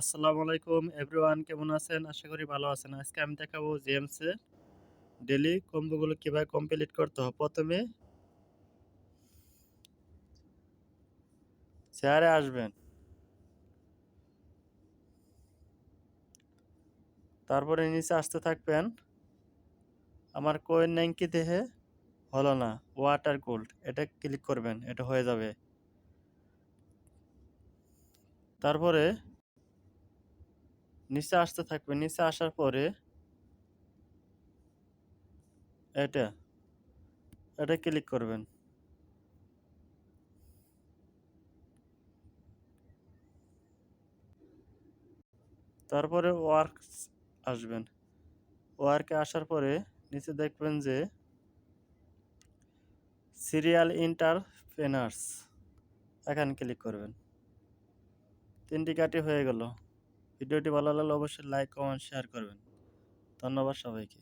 আসসালামু আলাইকুম এভরিওয়ান, কেমন আছেন? আশা করি ভালো আছেন। আজকে আমি দেখাবো জেমস এর ডেইলি কম্বোগুলো কিভাবে কমপ্লিট করতে হয়। প্রথমে শেয়ারে আসবেন, তারপরে নিচে আসতে থাকবেন। আমার কয়েন ন্যাঙ্কি দেহে হলো না, ওয়াটার গোল্ড এটা ক্লিক করবেন, এটা হয়ে যাবে। তারপরে নিচে আসতে থাকবেন, নিচে আসার পরে এটা এটা ক্লিক করবেন। তারপরে ওয়ার্কস আসবেন, ওয়ার্কে আসার পরে নিচে দেখবেন যে সিরিয়াল এন্টারপ্রেনার্স, এখানে ক্লিক করবেন। ৩টি কাটি হয়ে গেল। ভিডিওটি ভালো লাগলে অবশ্যই লাইক, কমেন্ট, শেয়ার করবেন। ধন্যবাদ সবাইকে।